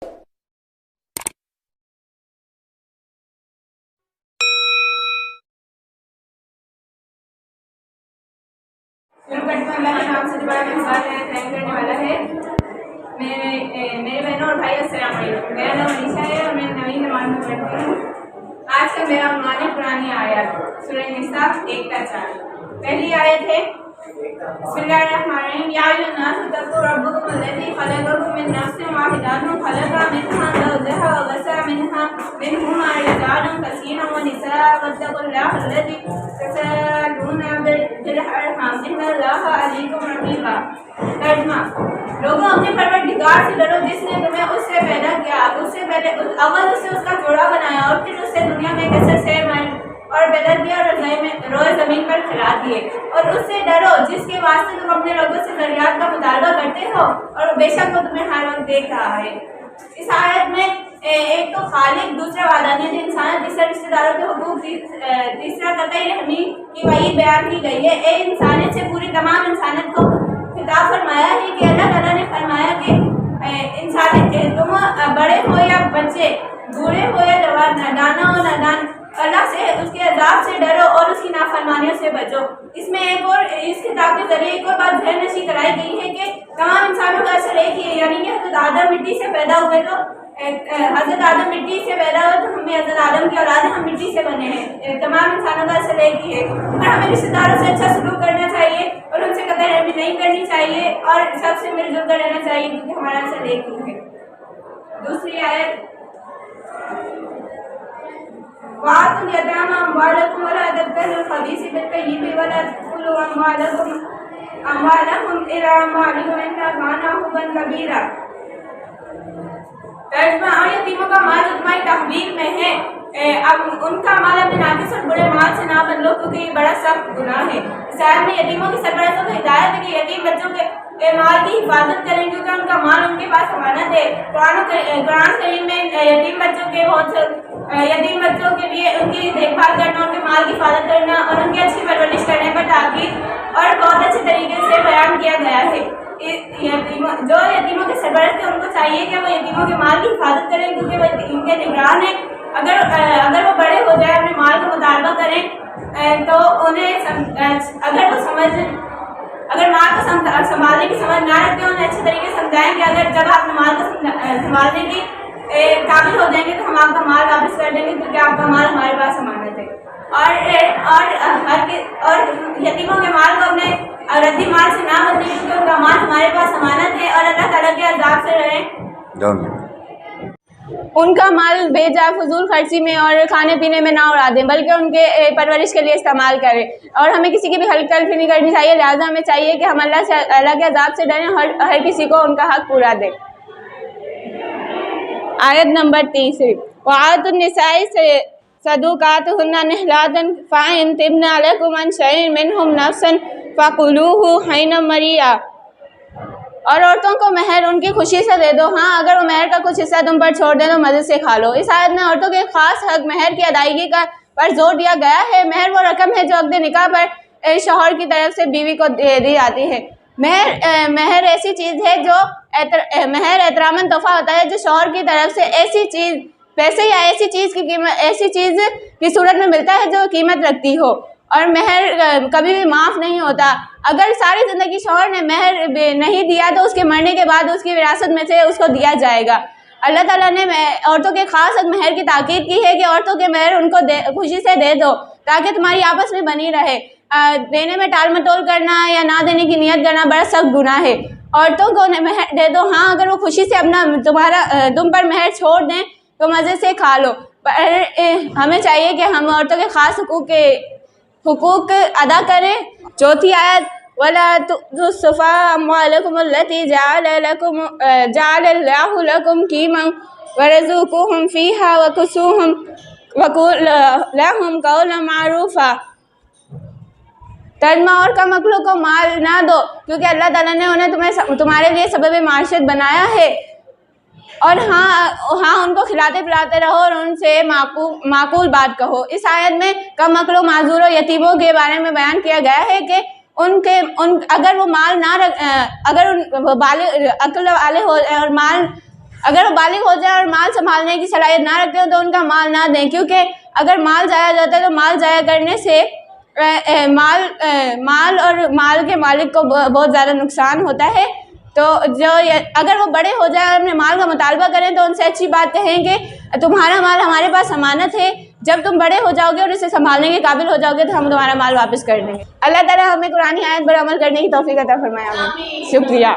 اللہ کے نام سے جو بڑا مہربان ہے، رحم کرنے والا ہے۔ میرے بہنوں اور بھائی السلام علیکم۔ میرا نام علیشہ ہے اور میں نویں نماز میں پڑھتی ہوں۔ آج کا میرا عنوان ہے قرآنی آیات، سورہ نساء 1 تا 4۔ پہلی آیت ہے بسم اللہ الرحمن الرحیم، یا ایھا الناس اتقوا ربکم الذی خلقکم من نفس واحدۃ وخلق منھا زوجہا وبث منھما رجالا کثیرا ونساء واتقوا اللہ الذی تساءلون بہ الارحام ان اللہ علیکم رقیب۔ ترجمہ: لوگوں اپنے پروردگار سے ڈرو جس نے تمہیں اس سے پیدا کیا، اس سے پہلے اول اس سے اس کا جوڑا بنایا اور پھر اس سے دنیا میں کثرت سے اور پیدا کیا اور روئے زمین پر کھلا دیے۔ اور اس سے ڈرو جس کے واسطے تم اپنے ربوں سے فریاد کا مطالبہ کرتے ہو اور بے شک وہ تمہیں ہر وقت دیکھ رہا ہے۔ اس آیت میں ایک تو خالق، دوسرا وحدانیت انسانیت، تیسرا رشتہ داروں کے حقوق، تیسرا قطعی رحمی کی وعید بیان کی گئی ہے۔ اے انسانیت سے پوری تمام انسانیت کو خطاب فرمایا ہے کہ اللہ تعالیٰ نے فرمایا کہ انسانیت تم بڑے ہو یا بچے، بوڑھے ہو یا جوان، دانا ہو نادان، اللہ سے، اس کے عذاب سے ڈرو اور اس کی نافرمانیوں سے بچو۔ اس میں اس کتاب کے ذریعے ایک اور بات ذہن نشین کرائی گئی ہے کہ تمام انسانوں کا اصل ایک ہی ہے، یعنی کہ حضرت آدم مٹی سے پیدا ہوئے تو حضرت آدم مٹی سے پیدا ہوئے تو ہم بھی حضرت آدم کی اولاد ہیں، ہم مٹی سے بنے ہیں۔ تمام انسانوں کا اصل ایک ہی ہے اور ہمیں رشتہ داروں سے اچھا سلوک کرنا چاہیے اور ان سے قطع رحمی نہیں کرنی چاہیے اور سب سے مل جل کر رہنا چاہیے کیونکہ ہمارا اصل ایک ہی ہے۔ دوسری آیت وَآتُوا الْيَتَامَىٰ أَمْوَالَكُمْ وَلَا تَبْخَسُوا الْخَبِيثَ بِالطَّيِّبِ وَلَا تَأْكُلُوا أَمْوَالَهُمْ إِلَىٰ أَمْوَالِكُمْ إِنَّهُ كَانَ حُوبًا كَبِيرًا۔ ترجمہ: اور یتیموں کا مال جو تمہاری تحویل میں ہے، اب ان کا مال اپنے ناقص اور برے مال سے نہ بدلو کیونکہ یہ بڑا سخت گناہ ہے۔ اس آیت میں یتیموں کی سرپرستوں کو ہدایت ہے کہ یتیم بچوں کے مال کی حفاظت کریں کیونکہ ان کا مال ان کے پاس امانت ہے۔ قرآن کریم میں یتیم بچوں کے لیے ان کی دیکھ بھال کرنا، ان کے مال کی حفاظت کرنا اور ان کی اچھی پرورش کرنے پر تاکید اور بہت اچھے طریقے سے بیان کیا گیا ہے۔ جو یتیموں کے سرپرست ہیں ان کو چاہیے کہ وہ یتیموں کے مال کی حفاظت کریں کیونکہ وہ ان کے نگران ہیں۔ اگر وہ بڑے ہو جائیں، اپنے مال کا مطالبہ کریں تو انہیں اگر مال کو سنبھالنے کی سمجھ نہ رکھتے انہیں اچھے طریقے سے سمجھائیں کہ اگر جب آپ مال کو سنبھالنے کی قابل ہو جائیں گے تو ہم آپ کا مال واپس کر دیں گے کیونکہ آپ کا مال ہمارے پاس امانت ہے۔ اور یتیموں کے مال کو اپنے ردی مال سے نہ بدلیں کیونکہ ان کا مال ہمارے پاس امانت ہے اور اللہ تعالیٰ کے عذاب سے رہیں۔ ان کا مال بے جا فضول خرچی میں اور کھانے پینے میں نہ اڑا دیں بلکہ ان کے پرورش کے لیے استعمال کریں اور ہمیں کسی کی بھی حلف تلفی نہیں کرنی چاہیے، لہٰذا ہمیں چاہیے کہ ہم اللہ کے عذاب سے ڈریں، ہر کسی کو ان کا حق پورا دیں۔ آیت نمبر 3 وَآتُوا النِّسَاءَ صَدُقَاتُهُنَّ نِحْلَةً فَإِن طِبْنَ لَكُمْ عَن شَيْءٍ مِّنْهُ نَفْسًا فَكُلُوهُ حِينًا مَرِيًّا۔ اور عورتوں کو مہر ان کی خوشی سے دے دو، ہاں اگر وہ مہر کا کچھ حصہ تم پر چھوڑ دیں تو مزے سے کھا لو۔ اس آیت میں عورتوں کے خاص حق مہر کی ادائیگی پر زور دیا گیا ہے۔ مہر وہ رقم ہے جو عقد نکاح پر شوہر کی طرف سے بیوی کو دی جاتی ہے۔ مہر ایسی چیز ہے جو مہر احتراماً تحفہ ہوتا ہے جو شوہر کی طرف سے ایسی چیز، پیسے یا ایسی چیز کی قیمت، ایسی چیز کی صورت میں ملتا ہے جو قیمت رکھتی ہو، اور مہر کبھی بھی معاف نہیں ہوتا۔ اگر ساری زندگی شوہر نے مہر نہیں دیا تو اس کے مرنے کے بعد اس کی وراثت میں سے اس کو دیا جائے گا۔ اللہ تعالیٰ نے عورتوں کے خاص حق مہر کی تاکید کی ہے کہ عورتوں کے مہر ان کو خوشی سے دے دو تاکہ تمہاری آپس میں بنی رہے۔ دینے میں ٹال مٹول کرنا یا نہ دینے کی نیت کرنا بڑا سخت گناہ ہے۔ عورتوں کو مہر دے دو، ہاں اگر وہ خوشی سے تم پر مہر چھوڑ دیں تو مزے سے کھا لو، ہمیں چاہیے کہ ہم عورتوں کے خاص حقوق ادا کریں۔ چوتھی آیت وَلَا تُؤْتُوا السُّفَهَاءَ أَمْوَالَكُمُ الَّتِي جَعَلَ اللَّهُ لَكُمْ قِيَامًا وَارْزُقُوهُمْ فِيهَا وَاكْسُوهُمْ لَهُمْ قَوْلًا مَعْرُوفًا۔ ترجمہ: اور کم عقلوں کو مال نہ دو کیونکہ اللہ تعالیٰ نے انہیں تمہارے لیے سبب معیشت بنایا ہے، اور ہاں ان کو کھلاتے پلاتے رہو اور ان سے معقول بات کہو۔ اس آیت میں کم عقل و معذور و یتیموں کے بارے میں بیان کیا گیا ہے کہ اگر وہ مال نہ اگر عقل والے ہو اور مال اگر وہ بالغ ہو جائے اور مال سنبھالنے کی صلاحیت نہ رکھتے ہو تو ان کا مال نہ دیں، کیونکہ اگر مال ضائع جاتا ہے تو مال ضائع کرنے سے مال اور مال کے مالک کو بہت زیادہ نقصان ہوتا ہے۔ تو اگر وہ بڑے ہو جائیں اور اپنے مال کا مطالبہ کریں تو ان سے اچھی بات کہیں کہ تمہارا مال ہمارے پاس امانت ہے، جب تم بڑے ہو جاؤ گے اور اسے سنبھالنے کے قابل ہو جاؤ گے تو ہم تمہارا مال واپس کر دیں گے۔ اللہ تعالیٰ ہمیں قرآن آیت پر عمل کرنے کی توفیق عطا فرمائے۔ آمین۔ شکریہ۔